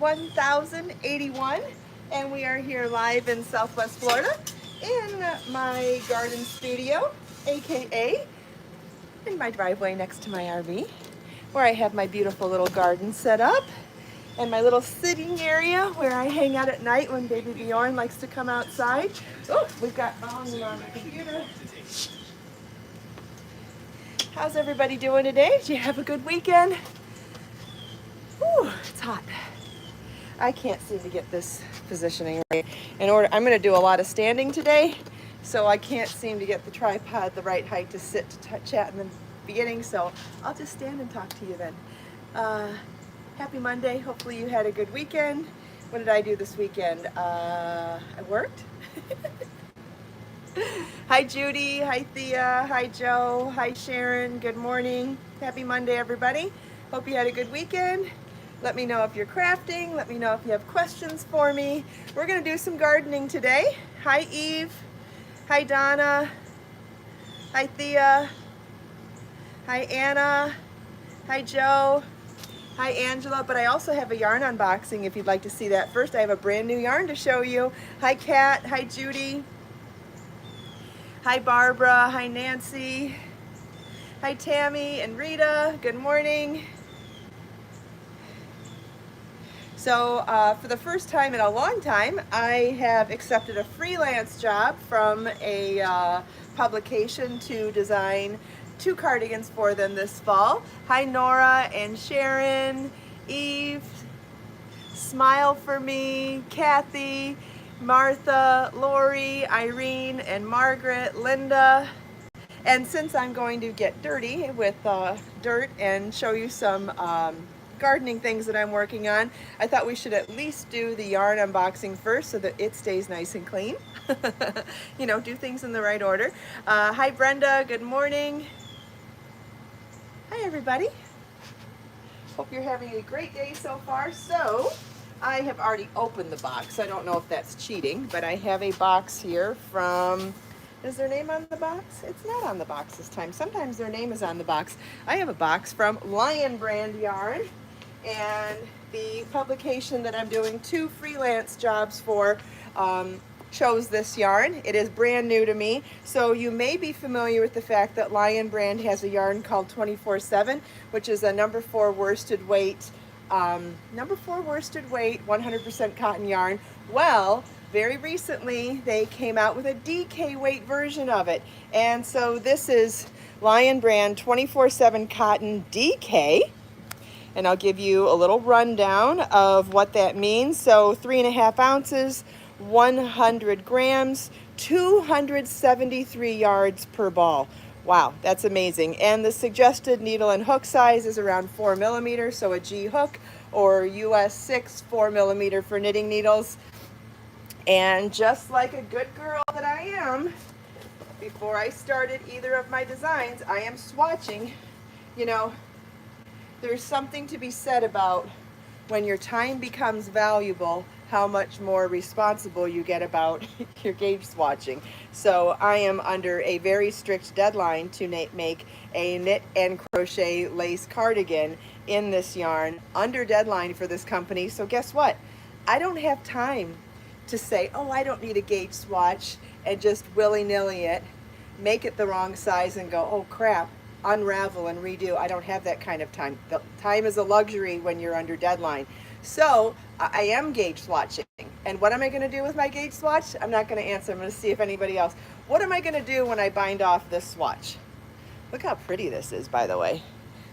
1081, and we are here live in Southwest Florida in my garden studio, aka in my driveway next to my RV, where I have my beautiful little garden set up and my little sitting area where I hang out at night when baby Bjorn likes to come outside. Oh, we've got volume on the computer. How's everybody doing today? Did you have a good weekend? Whew, it's hot. I can't seem to get this positioning right. I'm going to do a lot of standing today, so I can't seem to get the tripod the right height to sit to chat in the beginning, so I'll just stand and talk to you then. Happy Monday. Hopefully you had a good weekend. What did I do this weekend? I worked. Hi Judy, hi Thea, hi Joe, hi Sharon, good morning. Happy Monday everybody. Hope you had a good weekend. Let me know if you're crafting, let me know if you have questions for me. We're gonna do some gardening today. Hi Eve, hi Donna, hi Thea, hi Anna, hi Joe, hi Angela, but I also have a yarn unboxing if you'd like to see that first. I have a brand new yarn to show you. Hi Kat, hi Judy. Hi Barbara, hi Nancy, hi Tammy and Rita, good morning. So for the first time in a long time, I have accepted a freelance job from a publication to design 2 cardigans for them this fall. Hi Nora and Sharon, Eve, Smile for Me, Kathy, Martha, Lori, Irene, and Margaret, Linda. And since I'm going to get dirty with dirt and show you some gardening things that I'm working on, I thought we should at least do the yarn unboxing first so that it stays nice and clean. You know, do things in the right order. Hi Brenda, good morning. Hi everybody. Hope you're having a great day so far. So, I have already opened the box. I don't know if that's cheating, but I have a box here from, is their name on the box? It's not on the box this time. Sometimes their name is on the box. I have a box from Lion Brand Yarn, and the publication that I'm doing 2 freelance jobs for chose this yarn. It is brand new to me, so you may be familiar with the fact that Lion Brand has a yarn called 24/7, which is a number 4 worsted weight 100% cotton yarn. Well, very recently they came out with a DK weight version of it, and so this is Lion Brand 24/7 cotton DK, and I'll give you a little rundown of what that means. So 3.5 ounces, 100 grams, 273 yards per ball. Wow, that's amazing. And the suggested needle and hook size is around 4 millimeters, so a G hook or US 6 4 millimeter for knitting needles. And just like a good girl that I am, before I started either of my designs, I am swatching. You know, there's something to be said about when your time becomes valuable, how much more responsible you get about your gauge swatching. So I am under a very strict deadline to make a knit and crochet lace cardigan in this yarn, under deadline for this company. So guess what? I don't have time to say, oh, I don't need a gauge swatch, and just willy-nilly it, make it the wrong size and go, oh crap, unravel and redo. I don't have that kind of time. The time is a luxury when you're under deadline. So I am gauge swatching. And what am I going to do with my gauge swatch? I'm not going to answer. I'm going to see if anybody else. What am I going to do when I bind off this swatch? Look how pretty this is, by the way.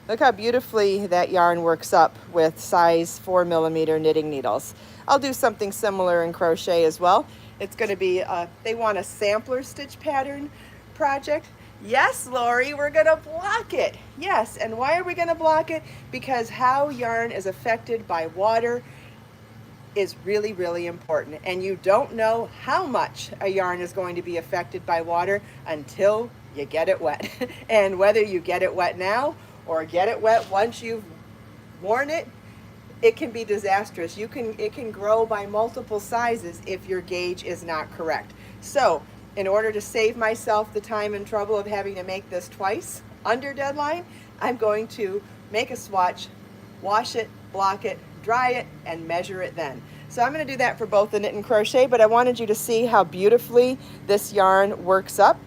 Look how beautifully that yarn works up with size 4 millimeter knitting needles. I'll do something similar in crochet as well. It's going to be, they want a sampler stitch pattern project. Yes, Lori, we're going to block it. Yes, and why are we going to block it? Because how yarn is affected by water is really, really important. And you don't know how much a yarn is going to be affected by water until you get it wet. And whether you get it wet now or get it wet once you've worn it, it can be disastrous. It can grow by multiple sizes if your gauge is not correct. So, in order to save myself the time and trouble of having to make this twice under deadline, I'm going to make a swatch, wash it, block it, dry it, and measure it then. So I'm going to do that for both the knit and crochet, but I wanted you to see how beautifully this yarn works up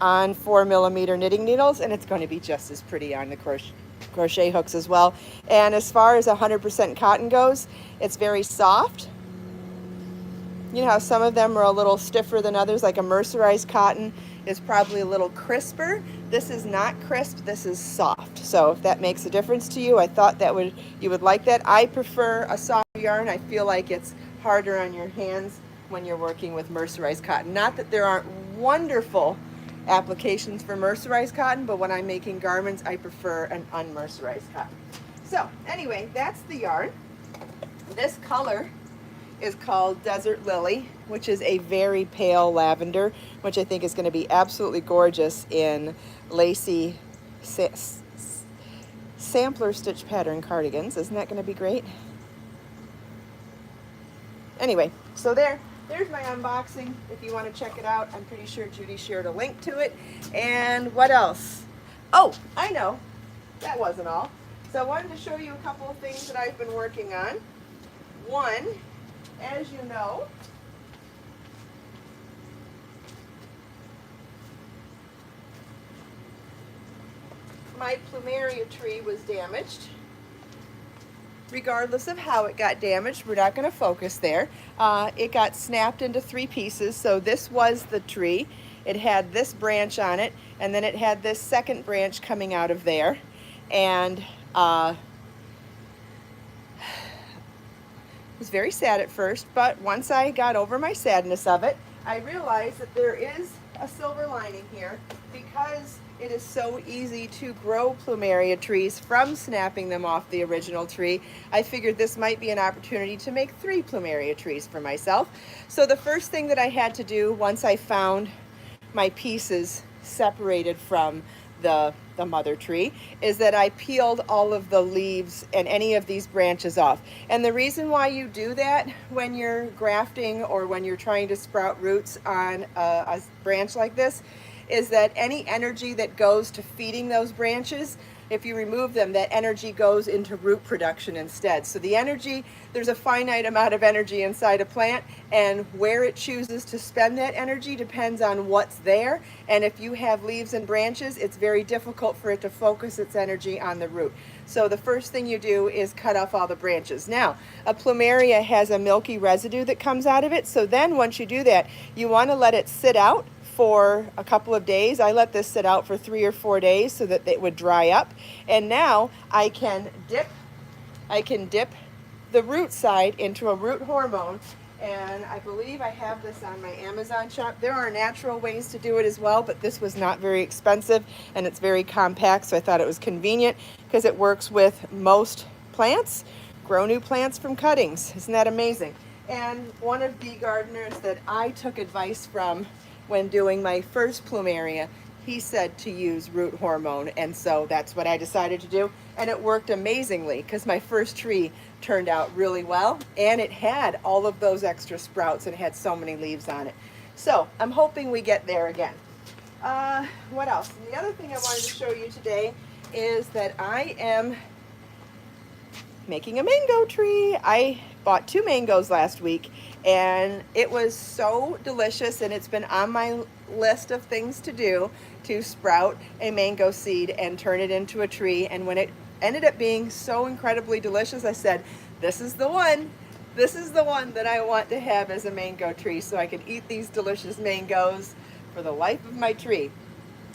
on 4mm knitting needles, and it's going to be just as pretty on the crochet hooks as well. And as far as 100% cotton goes, it's very soft. You know how some of them are a little stiffer than others, like a mercerized cotton is probably a little crisper. This is not crisp, this is soft. So if that makes a difference to you, I thought that you would like that. I prefer a soft yarn. I feel like it's harder on your hands when you're working with mercerized cotton. Not that there aren't wonderful applications for mercerized cotton, but when I'm making garments, I prefer an unmercerized cotton. So anyway, that's the yarn. This color is called Desert Lily, which is a very pale lavender, which I think is going to be absolutely gorgeous in lacy sampler stitch pattern cardigans. Isn't that going to be great? Anyway, so there's my unboxing. If you want to check it out, I'm pretty sure Judy shared a link to it. And what else? Oh, I know. That wasn't all. So I wanted to show you a couple of things that I've been working on. One, as you know, my Plumeria tree was damaged. Regardless of how it got damaged, we're not going to focus there. It got snapped into 3 pieces, so this was the tree. It had this branch on it, and then it had this second branch coming out of there. And was very sad at first, but once I got over my sadness of it, I realized that there is a silver lining here. Because it is so easy to grow Plumeria trees from snapping them off the original tree, I figured this might be an opportunity to make 3 Plumeria trees for myself. So the first thing that I had to do once I found my pieces separated from the mother tree is that I peeled all of the leaves and any of these branches off. And the reason why you do that when you're grafting or when you're trying to sprout roots on a branch like this is that any energy that goes to feeding those branches, if you remove them, that energy goes into root production instead. So the energy, there's a finite amount of energy inside a plant, and where it chooses to spend that energy depends on what's there. And if you have leaves and branches, it's very difficult for it to focus its energy on the root. So the first thing you do is cut off all the branches. Now, a Plumeria has a milky residue that comes out of it, so then once you do that, you want to let it sit out for a couple of days. I let this sit out for 3 or 4 days so that it would dry up. And now I can dip the root side into a root hormone. And I believe I have this on my Amazon shop. There are natural ways to do it as well, but this was not very expensive and it's very compact, so I thought it was convenient because it works with most plants. Grow new plants from cuttings. Isn't that amazing? And one of the gardeners that I took advice from when doing my first Plumeria, he said to use root hormone, and so that's what I decided to do, and it worked amazingly because my first tree turned out really well, and it had all of those extra sprouts and it had so many leaves on it. So I'm hoping we get there again. What else? And the other thing I wanted to show you today is that I am making a mango tree. I bought 2 mangoes last week and it was so delicious, and it's been on my list of things to do to sprout a mango seed and turn it into a tree. And when it ended up being so incredibly delicious, I said, this is the one. This is the one that I want to have as a mango tree so I can eat these delicious mangoes for the life of my tree.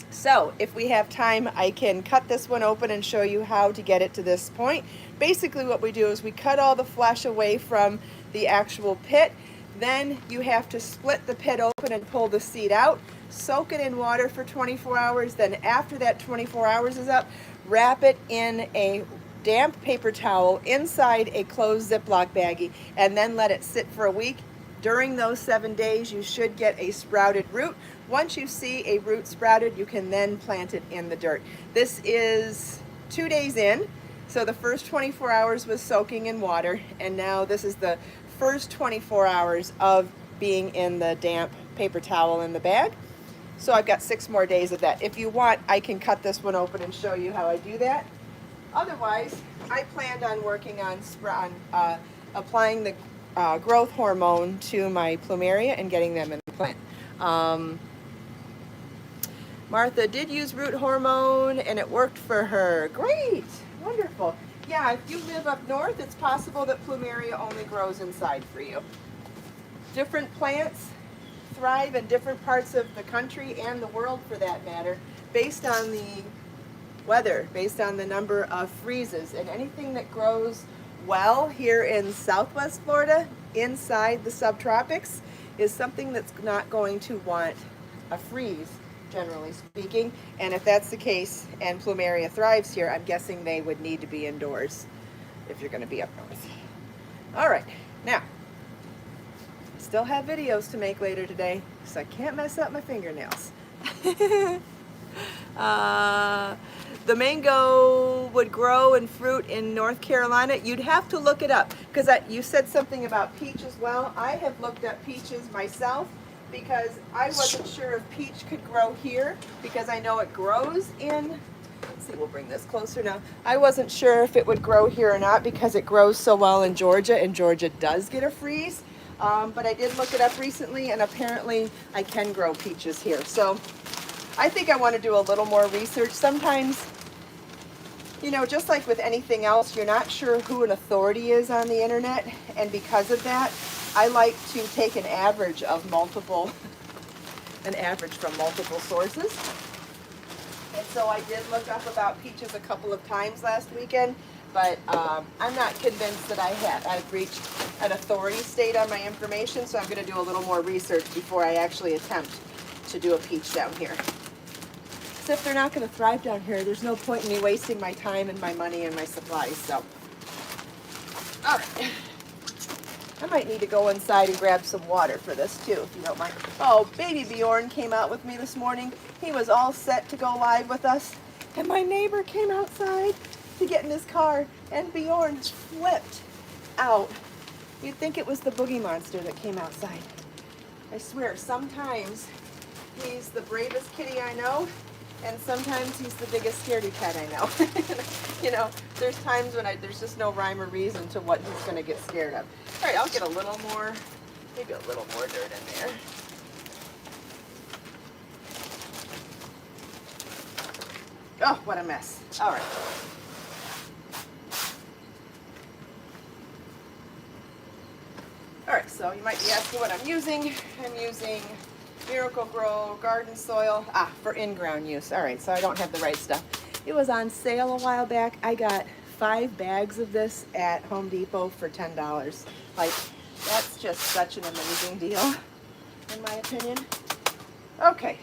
So if we have time, I can cut this one open and show you how to get it to this point. Basically what we do is we cut all the flesh away from the actual pit. Then you have to split the pit open and pull the seed out, soak it in water for 24 hours. Then after that 24 hours is up, wrap it in a damp paper towel inside a closed Ziploc baggie and then let it sit for a week. During those 7 days, you should get a sprouted root. Once you see a root sprouted, you can then plant it in the dirt. This is 2 days in, so the first 24 hours was soaking in water, and now this is the first 24 hours of being in the damp paper towel in the bag. So I've got 6 more days of that. If you want, I can cut this one open and show you how I do that. Otherwise, I planned on working on applying the growth hormone to my plumeria and getting them in the plant. Martha did use root hormone and it worked for her. Great, wonderful. Yeah, if you live up north, it's possible that plumeria only grows inside for you. Different plants thrive in different parts of the country and the world for that matter, based on the weather, based on the number of freezes. And anything that grows well here in southwest Florida, inside the subtropics, is something that's not going to want a freeze, generally speaking. And if that's the case and plumeria thrives here, I'm guessing they would need to be indoors if you're going to be up north. All right, now, still have videos to make later today, so I can't mess up my fingernails. The mango would grow and fruit in North Carolina. You'd have to look it up, because you said something about peach as well. I have looked at peaches myself because I wasn't sure if peach could grow here, because I know it grows in, let's see, we'll bring this closer now. I wasn't sure if it would grow here or not because it grows so well in Georgia, and Georgia does get a freeze. But I did look it up recently, and apparently I can grow peaches here. So I think I want to do a little more research. Sometimes, you know, just like with anything else, you're not sure who an authority is on the internet, and because of that, I like to take an average from multiple sources. And so I did look up about peaches a couple of times last weekend, but I'm not convinced that I've reached an authority state on my information, so I'm going to do a little more research before I actually attempt to do a peach down here. So if they're not going to thrive down here, there's no point in me wasting my time and my money and my supplies. So, all right. I might need to go inside and grab some water for this too, if you don't mind. Oh, baby Bjorn came out with me this morning. He was all set to go live with us, and my neighbor came outside to get in his car, and Bjorn flipped out. You'd think it was the boogie monster that came outside. I swear, sometimes he's the bravest kitty I know, and sometimes he's the biggest scaredy cat I know. You know, there's times when there's just no rhyme or reason to what he's going to get scared of. All right, I'll get a little more, maybe a little more dirt in there. Oh, what a mess. All right. All right, so you might be asking what I'm using. I'm using Miracle-Gro garden soil for in-ground use. All right, so I don't have the right stuff. It was on sale a while back. I got 5 bags of this at Home Depot for $10. Like, that's just such an amazing deal, in my opinion. Okay.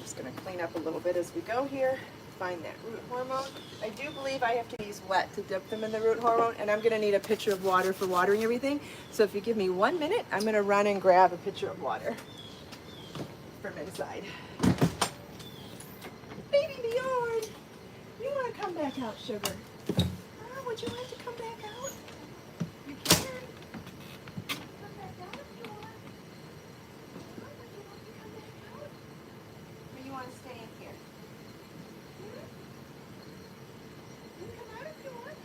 Just gonna clean up a little bit as we go here. Find that root hormone. I do believe I have to use wet to dip them in the root hormone, and I'm going to need a pitcher of water for watering everything. So if you give me 1 minute, I'm going to run and grab a pitcher of water from inside. Baby Bjorn, you want to come back out, sugar? Would you like to come back out? You can. Come back out if you want. Would you like to come back out? Or you want to stay in here? You can come out if you want.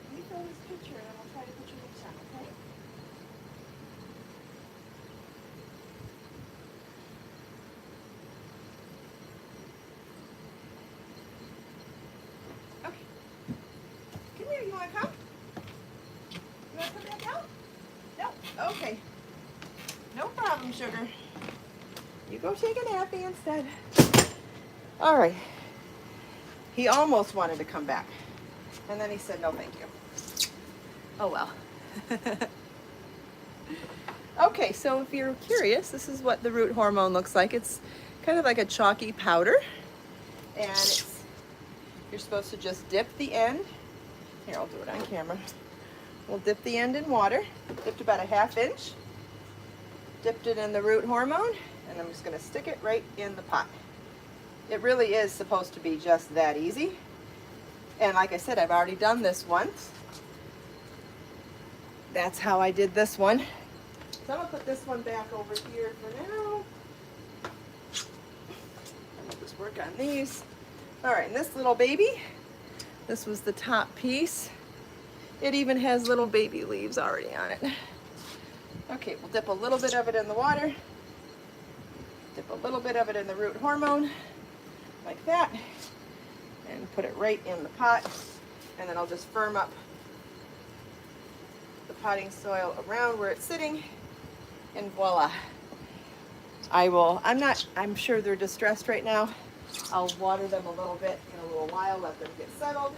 Let me fill this picture and I'll try to put your mix on, okay? Okay. Come here, you want to come? You want to come back out? No? Okay. No problem, sugar. You go take a nappy instead. All right. He almost wanted to come back, and then he said, no, thank you. Oh, well. Okay, so if you're curious, this is what the root hormone looks like. It's kind of like a chalky powder, and you're supposed to just dip the end. Here, I'll do it on camera. We'll dip the end in water. Dipped about a 1/2 inch. Dipped it in the root hormone, and I'm just going to stick it right in the pot. It really is supposed to be just that easy. And like I said, I've already done this once. That's how I did this one. So I'm going to put this one back over here for now. just work on these. All right, and this little baby, this was the top piece. It even has little baby leaves already on it. Okay, we'll dip a little bit of it in the water. Dip a little bit of it in the root hormone, like that, and put it right in the pot. And then I'll just firm up the potting soil around where it's sitting, and voila. I'm sure they're distressed right now. I'll water them a little bit in a little while, let them get settled.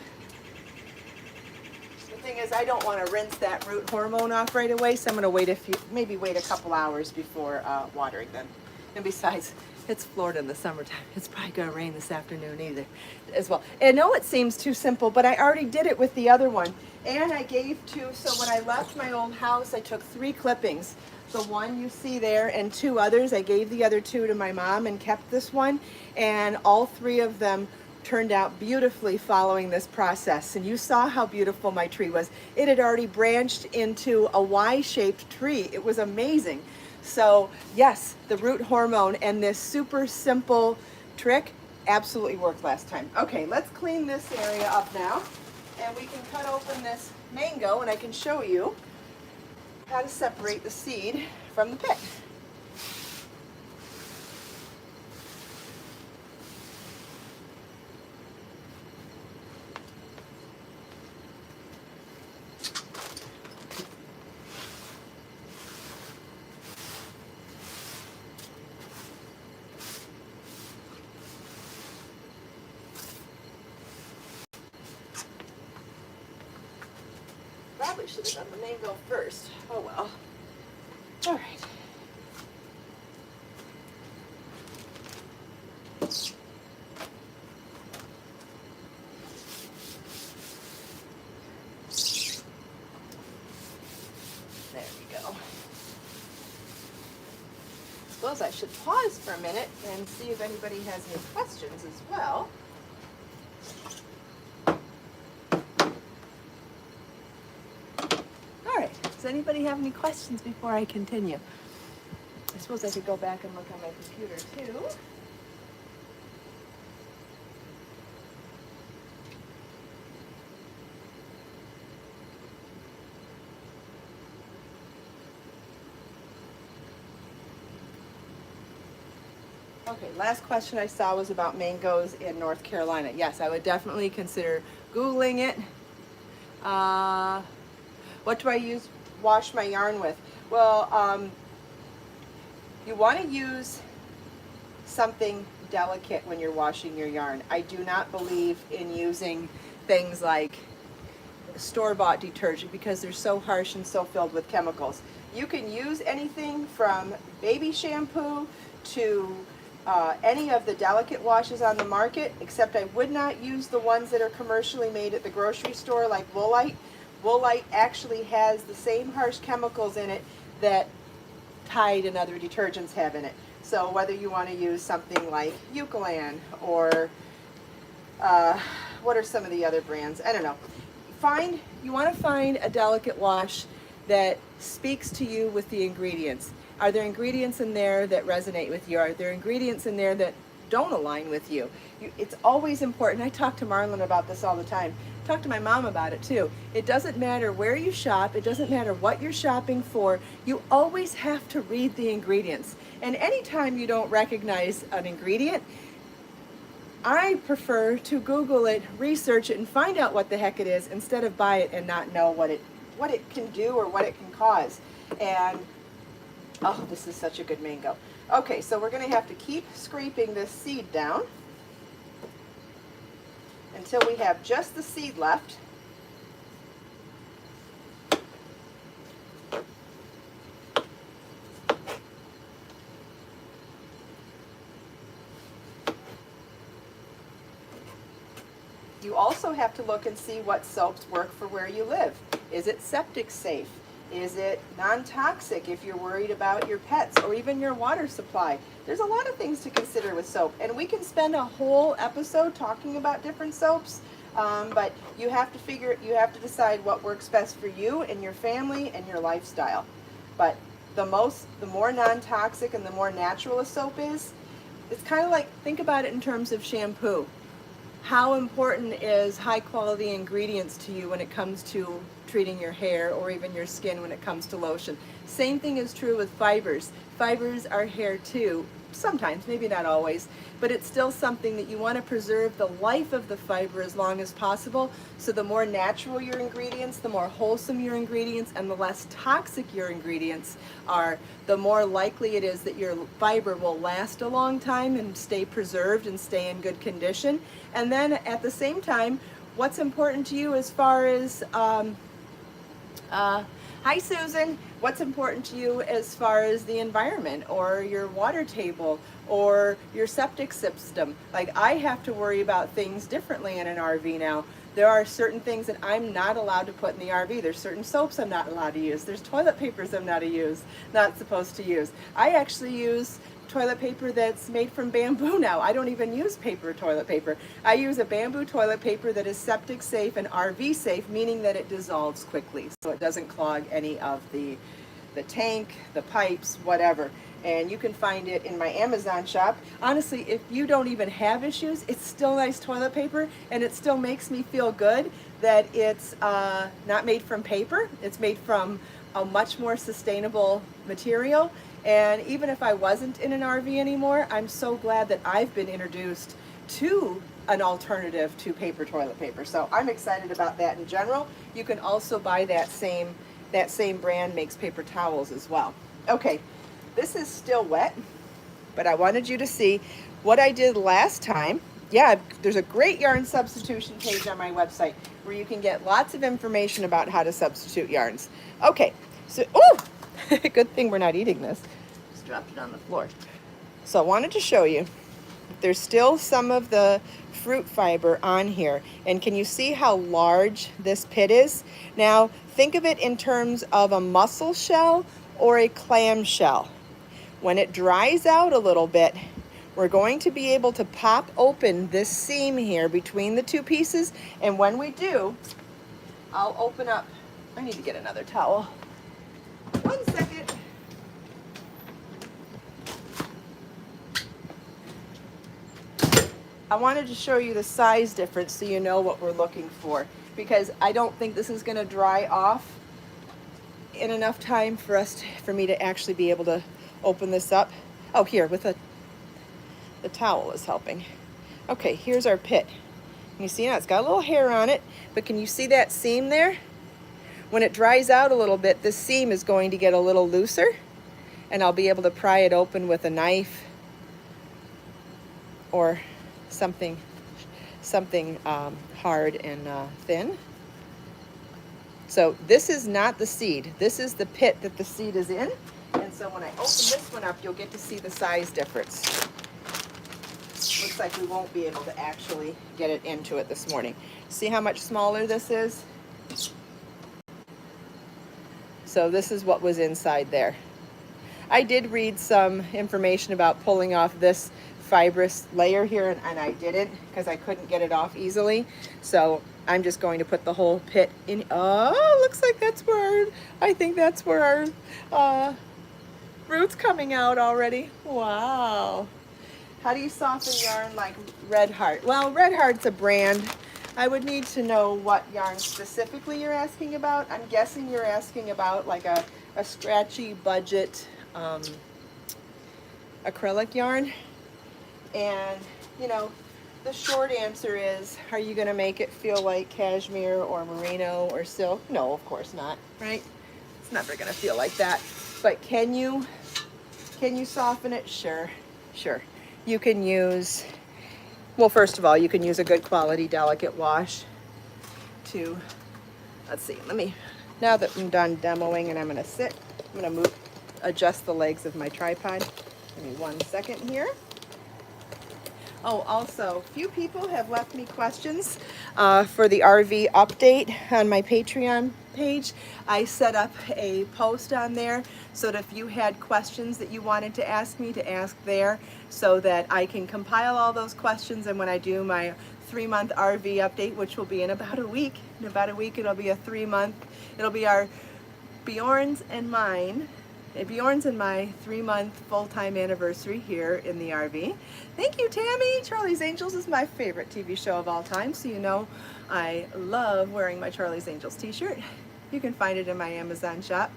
The thing is, I don't want to rinse that root hormone off right away, so I'm going to wait maybe wait a couple hours before watering them. And besides, it's Florida in the summertime. It's probably going to rain this afternoon either as well. And I know it seems too simple, but I already did it with the other one. And I gave two, so when I left my old house, I took 3 clippings. The one you see there and 2 others. I gave the other 2 to my mom and kept this one. And all 3 of them turned out beautifully following this process. And you saw how beautiful my tree was. It had already branched into a Y-shaped tree. It was amazing. So yes, the root hormone and this super simple trick absolutely worked last time. Okay, let's clean this area up now. And we can cut open this mango and I can show you how to separate the seed from the pit. Probably should have done the mango first. Oh well. All right. There we go. Suppose I should pause for a minute and see if anybody has any questions as well. Does anybody have any questions before I continue? I suppose I could go back and look on my computer too. Okay, last question I saw was about mangoes in North Carolina. Yes, I would definitely consider Googling it. What do I wash my yarn with? Well, you want to use something delicate when you're washing your yarn. I do not believe in using things like store-bought detergent because they're so harsh and so filled with chemicals. You can use anything from baby shampoo to any of the delicate washes on the market, except I would not use the ones that are commercially made at the grocery store like Woolite. Woolite actually has the same harsh chemicals in it that Tide and other detergents have in it. So whether you want to use something like Eucalan or what are some of the other brands? I don't know. You want to find a delicate wash that speaks to you with the ingredients. Are there ingredients in there that resonate with you? Are there ingredients in there that don't align with you? It's always important. I talk to Marlon about this all the time. Talk to my mom about it too. It doesn't matter where you shop. It doesn't matter what you're shopping for. You always have to read the ingredients. And anytime you don't recognize an ingredient, I prefer to Google it, research it, and find out what the heck it is instead of buy it and not know what it can do or what it can cause. And oh, this is such a good mango. Okay, so we're going to have to keep scraping this seed down until we have just the seed left. You also have to look and see what soaps work for where you live. Is it septic safe? Is it non-toxic if you're worried about your pets or even your water supply? There's a lot of things to consider with soap, and we can spend a whole episode talking about different soaps, but you have to decide what works best for you and your family and your lifestyle. But the more non-toxic and the more natural a soap is, it's kind of like, think about it in terms of shampoo. How important is high quality ingredients to you when it comes to treating your hair or even your skin when it comes to lotion? Same thing is true with fibers. Fibers are hair too, sometimes, maybe not always, but it's still something that you want to preserve the life of the fiber as long as possible. So the more natural your ingredients, the more wholesome your ingredients, and the less toxic your ingredients are, the more likely it is that your fiber will last a long time and stay preserved and stay in good condition. And then at the same time, what's important to you as far as hi Susan, what's important to you as far as the environment or your water table or your septic system? Like, I have to worry about things differently in an RV now. There are certain things that I'm not allowed to put in the RV. There's certain soaps I'm not allowed to use. There's toilet papers I'm not supposed to use. I actually use toilet paper that's made from bamboo now. I don't even use paper toilet paper. I use a bamboo toilet paper that is septic safe and RV safe, meaning that it dissolves quickly, so it doesn't clog any of the tank, the pipes, whatever. And you can find it in my Amazon shop. Honestly, if you don't even have issues, it's still nice toilet paper, and it still makes me feel good that it's not made from paper. It's made from a much more sustainable material. And even if I wasn't in an RV anymore, I'm so glad that I've been introduced to an alternative to paper toilet paper. So I'm excited about that in general. You can also buy that same brand makes paper towels as well. Okay, this is still wet, but I wanted you to see what I did last time. Yeah, there's a great yarn substitution page on my website where you can get lots of information about how to substitute yarns. Okay, so, oh! Good thing we're not eating this. Just dropped it on the floor. So I wanted to show you, there's still some of the fruit fiber on here. And can you see how large this pit is? Now, think of it in terms of a mussel shell or a clam shell. When it dries out a little bit, we're going to be able to pop open this seam here between the two pieces. And when we do, I'll open up, I need to get another towel. 1 second. I wanted to show you the size difference so you know what we're looking for, because I don't think this is going to dry off in enough time for me to actually be able to open this up. Oh, here, with the towel is helping. Okay, here's our pit. You see now it's got a little hair on it, but can you see that seam there? When it dries out a little bit, this seam is going to get a little looser, and I'll be able to pry it open with a knife or something hard and thin. So this is not the seed. This is the pit that the seed is in. And so when I open this one up, you'll get to see the size difference. Looks like we won't be able to actually get it into it this morning. See how much smaller this is? So this is what was inside there. I did read some information about pulling off this fibrous layer here, and I didn't because I couldn't get it off easily. So I'm just going to put the whole pit in. Oh, looks like that's where I think that's where our roots coming out already. Wow. How do you soften yarn like Red Heart? Well, Red Heart's a brand. I would need to know what yarn specifically you're asking about. I'm guessing you're asking about like a scratchy budget acrylic yarn. And, you know, the short answer is, are you going to make it feel like cashmere or merino or silk? No, of course not, right? It's never going to feel like that. But can you soften it? Sure, sure. You can use, well, first of all, you can use a good quality delicate wash to, let's see, now that I'm done demoing and I'm going to sit, I'm going to adjust the legs of my tripod. Give me 1 second here. Oh, also, a few people have left me questions for the RV update on my Patreon page. I set up a post on there so that if you had questions that you wanted to ask me, to ask there, so that I can compile all those questions, and when I do my 3-month RV update, which will be in about a week, it'll be a 3-month, it'll be our Bjorn's and mine Bjorn's in my 3-month full-time anniversary here in the RV. Thank you, Tammy. Charlie's Angels is my favorite TV show of all time, so you know I love wearing my Charlie's Angels t-shirt. You can find it in my Amazon shop.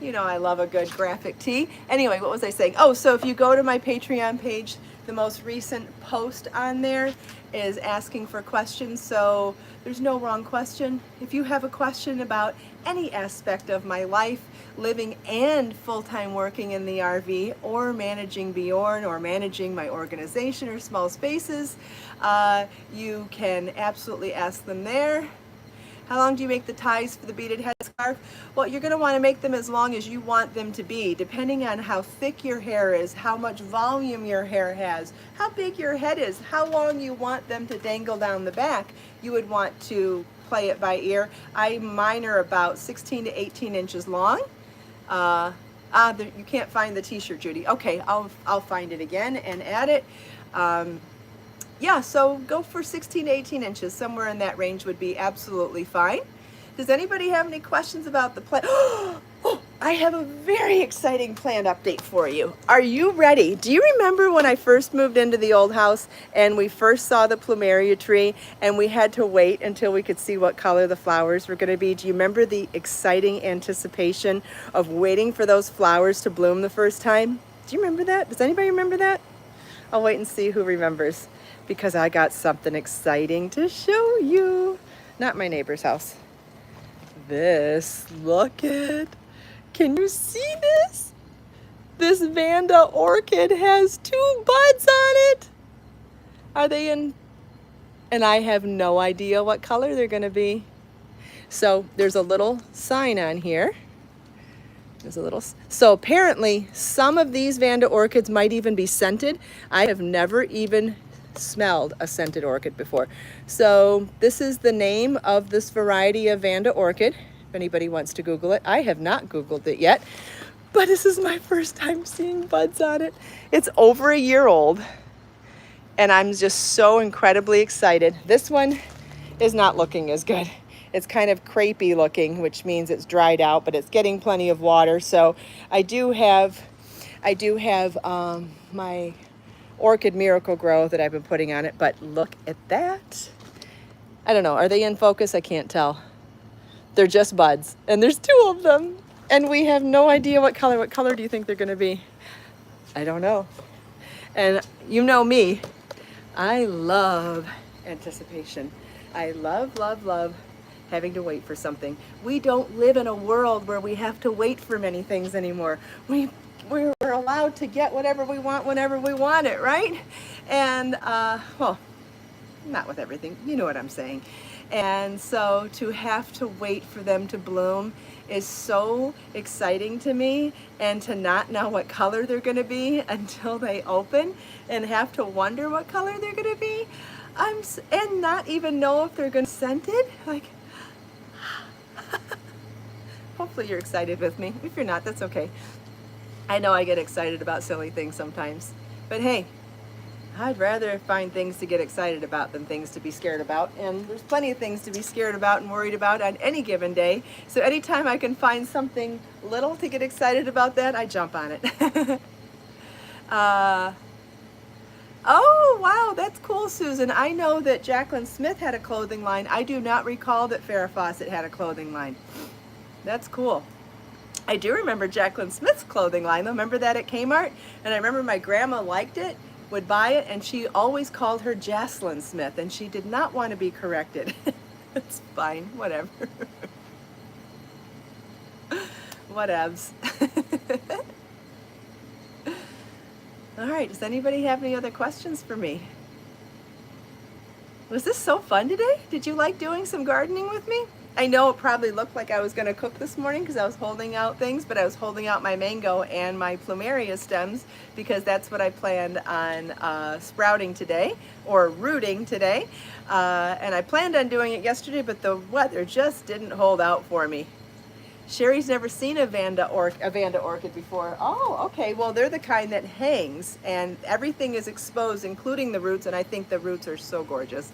You know I love a good graphic tee. Anyway, what was I saying? Oh, so if you go to my Patreon page, the most recent post on there is asking for questions, so there's no wrong question. If you have a question about any aspect of my life, living and full-time working in the RV, or managing Bjorn, or managing my organization or small spaces, you can absolutely ask them there. How long do you make the ties for the beaded headscarf? Well, you're going to want to make them as long as you want them to be, depending on how thick your hair is, how much volume your hair has, how big your head is, how long you want them to dangle down the back. You would want to play it by ear. Mine are about 16 to 18 inches long. You can't find the t-shirt, Judy. Okay, I'll find it again and add it. Yeah, so go for 16 to 18 inches. Somewhere in that range would be absolutely fine. Does anybody have any questions about the plant? Oh, I have a very exciting plant update for you. Are you ready? Do you remember when I first moved into the old house and we first saw the Plumeria tree and we had to wait until we could see what color the flowers were going to be? Do you remember the exciting anticipation of waiting for those flowers to bloom the first time? Do you remember that? Does anybody remember that? I'll wait and see who remembers, because I got something exciting to show you. Not my neighbor's house. This, look it. Can you see this? This Vanda Orchid has 2 buds on it. Are they in? And I have no idea what color they're gonna be. So there's a little sign on here. So apparently some of these Vanda orchids might even be scented. I have never even smelled a scented orchid before. So this is the name of this variety of Vanda orchid, if anybody wants to Google it. I have not Googled it yet, but this is my first time seeing buds on it. It's over a year old, and I'm just so incredibly excited. This one is not looking as good. It's kind of crepey looking, which means it's dried out, but it's getting plenty of water. So I do have my Orchid Miracle Grow that I've been putting on it, but look at that. I don't know, are they in focus? I can't tell. They're just buds, and there's 2 of them, and we have no idea what color. What color do you think they're gonna be? I don't know. And you know me, I love anticipation. I love, love, love having to wait for something. We don't live in a world where we have to wait for many things anymore. We're allowed to get whatever we want whenever we want it, right? And, well, not with everything, you know what I'm saying. And so to have to wait for them to bloom is so exciting to me, and to not know what color they're gonna be until they open and have to wonder what color they're gonna be, and not even know if they're gonna be scented, like, hopefully you're excited with me. If you're not, that's okay. I know I get excited about silly things sometimes, but hey, I'd rather find things to get excited about than things to be scared about, and there's plenty of things to be scared about and worried about on any given day. So anytime I can find something little to get excited about, that I jump on it. Oh wow, that's cool, Susan. I know that Jacqueline Smith had a clothing line. I do not recall that Farrah Fawcett had a clothing line. That's cool. I do remember Jacqueline Smith's clothing line though. Remember that at Kmart? And I remember my grandma liked it, would buy it, and she always called her Jocelyn Smith, and she did not want to be corrected. It's fine, whatever. Whatevs. All right, does anybody have any other questions for me? Was this so fun today? Did you like doing some gardening with me? I know it probably looked like I was going to cook this morning because I was holding out things, but I was holding out my mango and my Plumeria stems because that's what I planned on sprouting today, or rooting today. And I planned on doing it yesterday, but the weather just didn't hold out for me. Sherry's never seen a Vanda orchid before. Oh, okay. Well, they're the kind that hangs and everything is exposed, including the roots, and I think the roots are so gorgeous.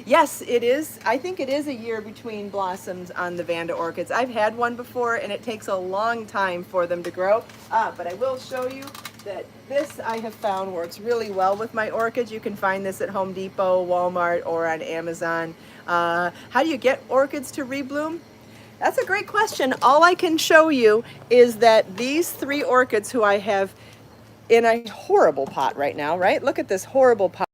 Yes, it is. I think it is a year between blossoms on the Vanda orchids. I've had one before and it takes a long time for them to grow. But I will show you that this I have found works really well with my orchids. You can find this at Home Depot, Walmart, or on Amazon. How do you get orchids to rebloom? That's a great question. All I can show you is that these 3 orchids who I have in a horrible pot right now, right? Look at this horrible pot.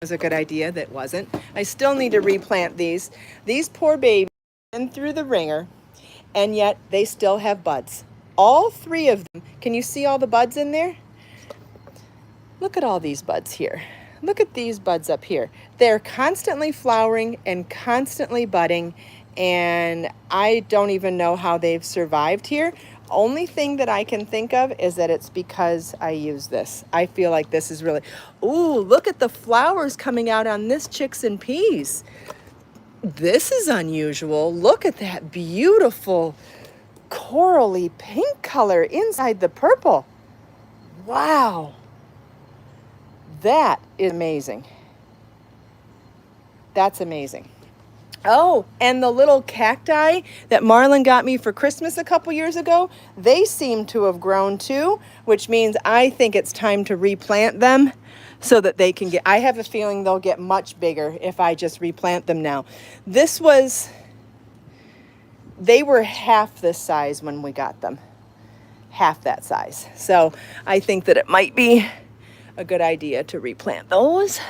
Was a good idea. That wasn't. I still need to replant these. These poor babies been through the ringer, and yet they still have buds. All 3 of them. Can you see all the buds in there? Look at all these buds here. Look at these buds up here. They're constantly flowering and constantly budding, and I don't even know how they've survived here. Only thing that I can think of is that it's because I use this. I feel like this is really, ooh, look at the flowers coming out on this chicks and peas. This is unusual. Look at that beautiful corally pink color inside the purple. Wow. That is amazing. That's amazing. Oh, and the little cacti that Marlon got me for Christmas a couple years ago, they seem to have grown too, which means I think it's time to replant them so that they can get, I have a feeling they'll get much bigger if I just replant them now. They were half this size when we got them, half that size. So I think that it might be a good idea to replant those.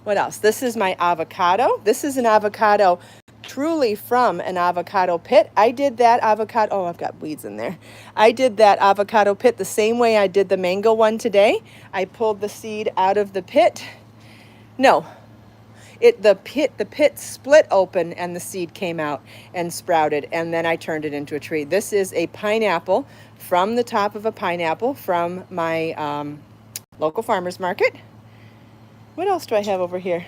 What else? This is my avocado. This is an avocado truly from an avocado pit. I did that avocado, oh, I've got weeds in there. I did that avocado pit the same way I did the mango one today. I pulled the seed out of the pit. No, the pit split open and the seed came out and sprouted, and then I turned it into a tree. This is a pineapple from the top of a pineapple from my local farmer's market. What else do I have over here?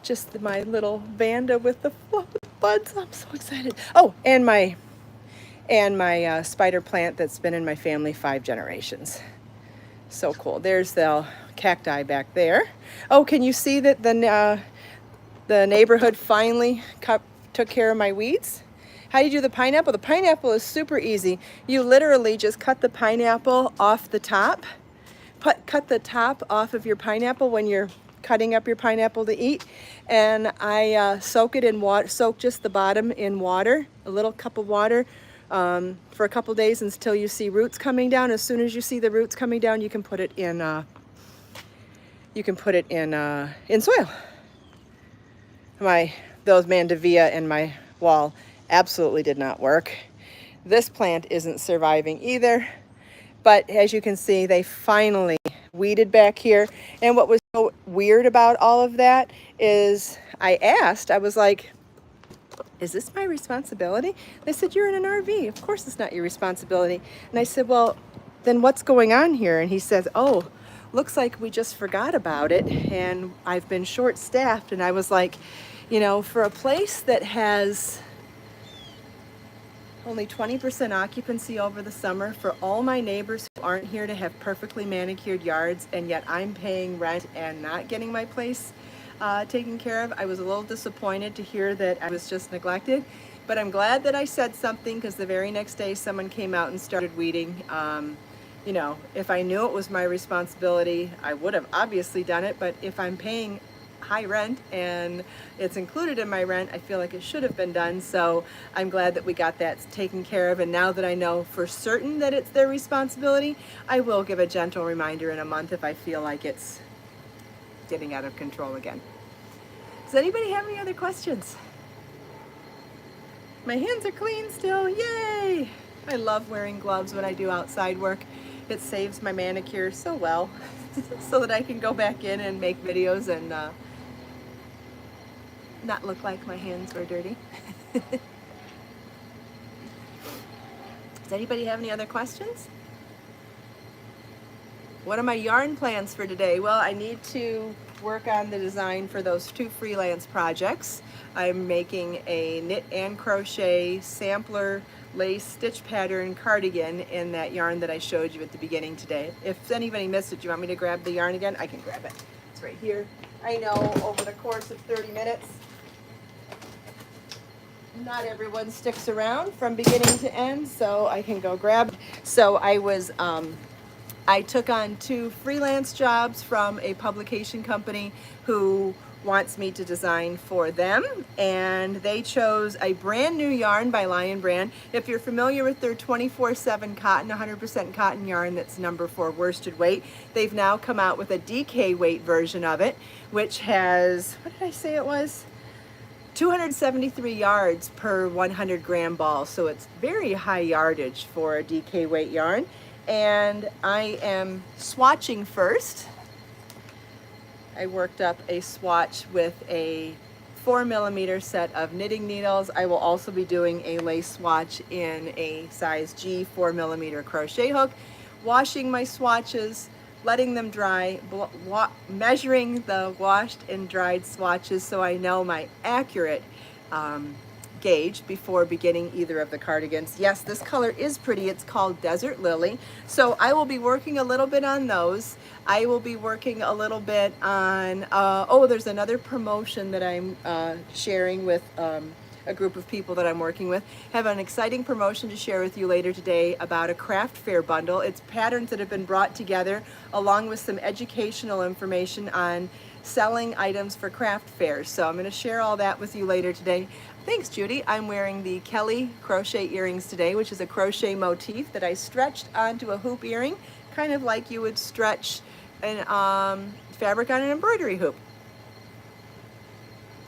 Just my little Vanda with the buds. I'm so excited. Oh, and my spider plant that's been in my family 5 generations. So cool. There's the cacti back there. Oh, can you see that the neighborhood finally took care of my weeds? How do you do the pineapple? The pineapple is super easy. You literally just cut the pineapple off the top. Cut the top off of your pineapple when you're cutting up your pineapple to eat, and I soak it in water. Soak just the bottom in water, a little cup of water, for a couple days until you see roots coming down. As soon as you see the roots coming down, you can put it in. In soil. Those mandevilla in my wall absolutely did not work. This plant isn't surviving either. But as you can see, they finally weeded back here. And what was so weird about all of that is I was like, is this my responsibility? They said, you're in an RV. Of course it's not your responsibility. And I said, well, then what's going on here? And he says, oh, looks like we just forgot about it. And I've been short-staffed. And I was like, you know, for a place that has only 20% occupancy over the summer, for all my neighbors who aren't here to have perfectly manicured yards, and yet I'm paying rent and not getting my place taken care of, I was a little disappointed to hear that I was just neglected. But I'm glad that I said something, because the very next day someone came out and started weeding. You know, if I knew it was my responsibility, I would have obviously done it, but if I'm paying high rent and it's included in my rent, I feel like it should have been done. So I'm glad that we got that taken care of, and now that I know for certain that it's their responsibility, I will give a gentle reminder in a month if I feel like it's getting out of control again. Does anybody have any other questions? My hands are clean still, yay! I love wearing gloves when I do outside work. It saves my manicure so well so that I can go back in and make videos and not look like my hands were dirty. Does anybody have any other questions? What are my yarn plans for today? Well, I need to work on the design for those 2 freelance projects. I'm making a knit and crochet sampler lace stitch pattern cardigan in that yarn that I showed you at the beginning today. If anybody missed it, do you want me to grab the yarn again? I can grab it. It's right here. I know over the course of 30 minutes, not everyone sticks around from beginning to end, so I can go grab. So I took on 2 freelance jobs from a publication company who wants me to design for them, and they chose a brand new yarn by Lion Brand. If you're familiar with their 24/7 cotton, 100% cotton yarn that's number 4 worsted weight, they've now come out with a DK weight version of it, which has, what did I say it was? 273 yards per 100 gram ball, so it's very high yardage for a DK weight yarn. And I am swatching first. I worked up a swatch with a 4mm set of knitting needles. I will also be doing a lace swatch in a size G 4mm crochet hook, washing my swatches, letting them dry, measuring the washed and dried swatches so I know my accurate gauge before beginning either of the cardigans. Yes, this color is pretty. It's called Desert Lily. So I will be working a little bit on those. I will be working a little bit on, oh, there's another promotion that I'm sharing with a group of people that I'm working with. Have an exciting promotion to share with you later today about a craft fair bundle. It's patterns that have been brought together along with some educational information on selling items for craft fairs. So I'm going to share all that with you later today. Thanks, Judy. I'm wearing the Kelly crochet earrings today, which is a crochet motif that I stretched onto a hoop earring, kind of like you would stretch an fabric on an embroidery hoop.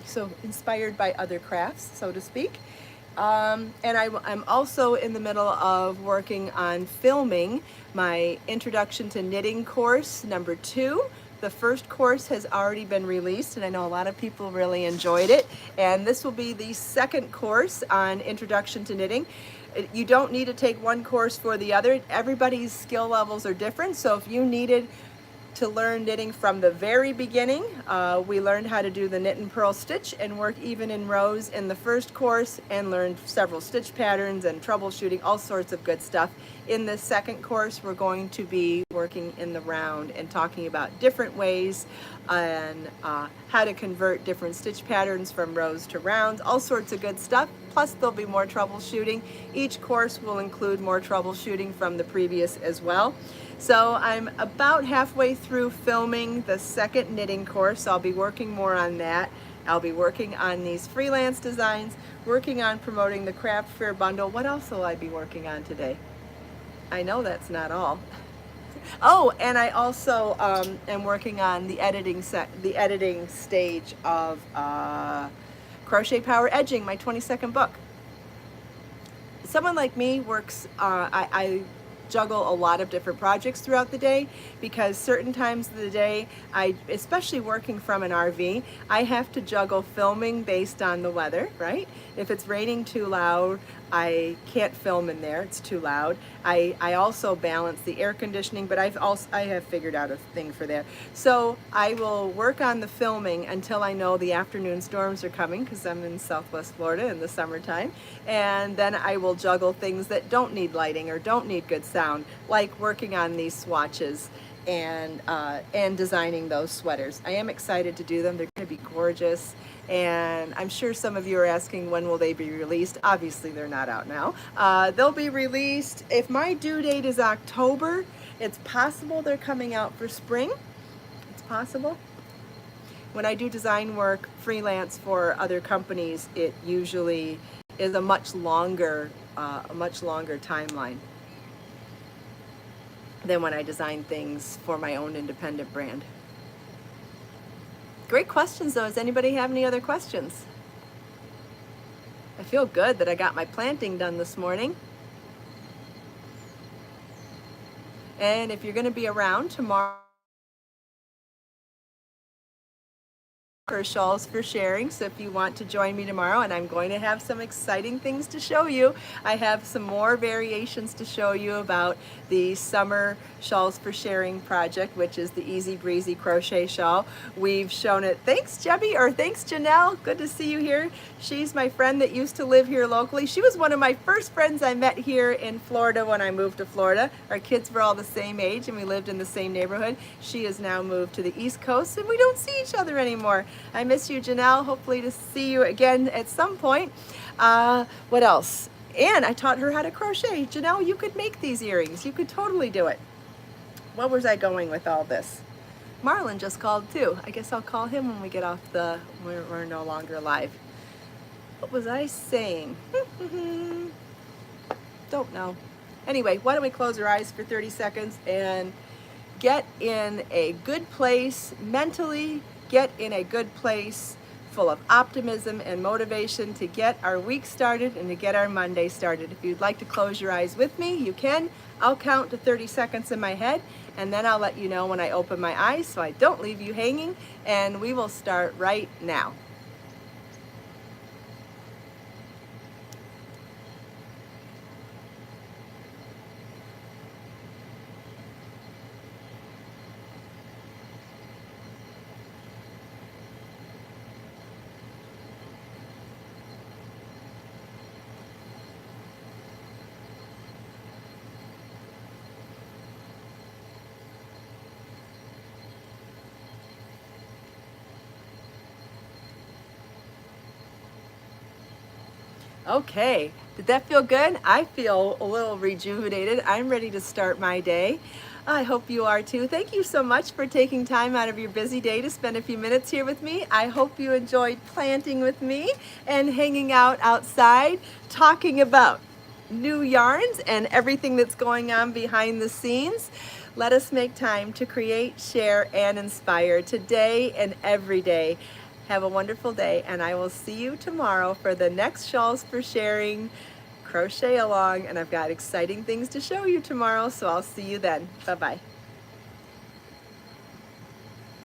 So inspired by other crafts, so to speak. And I'm also in the middle of working on filming my Introduction to Knitting course number 2. The first course has already been released, and I know a lot of people really enjoyed it. And this will be the second course on Introduction to Knitting. You don't need to take one course for the other. Everybody's skill levels are different, so if you needed to learn knitting from the very beginning. We learned how to do the knit and purl stitch and work even in rows in the first course, and learned several stitch patterns and troubleshooting, all sorts of good stuff. In the second course, we're going to be working in the round and talking about different ways and how to convert different stitch patterns from rows to rounds, all sorts of good stuff. Plus there'll be more troubleshooting. Each course will include more troubleshooting from the previous as well. So I'm about halfway through filming the second knitting course. I'll be working more on that. I'll be working on these freelance designs, working on promoting the craft fair bundle. What else will I be working on today? I know that's not all. Oh, and I also am working on the editing stage of Crochet Power Edging, my 22nd book. Someone like me works, I juggle a lot of different projects throughout the day, because certain times of the day, especially working from an RV, I have to juggle filming based on the weather, right? If it's raining too loud, I can't film in there, it's too loud. I also balance the air conditioning, but I have figured out a thing for that. So I will work on the filming until I know the afternoon storms are coming, because I'm in Southwest Florida in the summertime, and then I will juggle things that don't need lighting or don't need good sound, like working on these swatches and designing those sweaters. I am excited to do them. They're going to be gorgeous, and I'm sure some of you are asking when will they be released. Obviously they're not out now. They'll be released, if my due date is October, it's possible they're coming out for spring. It's possible. When I do design work freelance for other companies, it usually is a much longer timeline than when I design things for my own independent brand. Great questions though. Does anybody have any other questions? I feel good that I got my planting done this morning. And if you're going to be around tomorrow, for Shawls for Sharing. So if you want to join me tomorrow, and I'm going to have some exciting things to show you. I have some more variations to show you about the summer Shawls for Sharing project, which is the Easy Breezy Crochet Shawl. We've shown it. Thanks, Jebby, or thanks, Janelle. Good to see you here. She's my friend that used to live here locally. She was one of my first friends I met here in Florida when I moved to Florida. Our kids were all the same age and we lived in the same neighborhood. She has now moved to the East Coast and we don't see each other anymore. I miss you, Janelle. Hopefully to see you again at some point. What else? And I taught her how to crochet. Janelle, you could make these earrings. You could totally do it. Where was I going with all this? Marlon just called too. I guess I'll call him when we get off we're no longer live. What was I saying? Don't know. Anyway, why don't we close our eyes for 30 seconds and get in a good place mentally, get in a good place full of optimism and motivation to get our week started and to get our Monday started. If you'd like to close your eyes with me, you can. I'll count to 30 seconds in my head and then I'll let you know when I open my eyes so I don't leave you hanging, and we will start right now. Okay, did that feel good? I feel a little rejuvenated. I'm ready to start my day. I hope you are too. Thank you so much for taking time out of your busy day to spend a few minutes here with me. I hope you enjoyed planting with me and hanging out outside, talking about new yarns and everything that's going on behind the scenes. Let us make time to create, share, and inspire today and every day. Have a wonderful day, and I will see you tomorrow for the next Shawls for Sharing crochet along, and I've got exciting things to show you tomorrow, so I'll see you then. Bye-bye.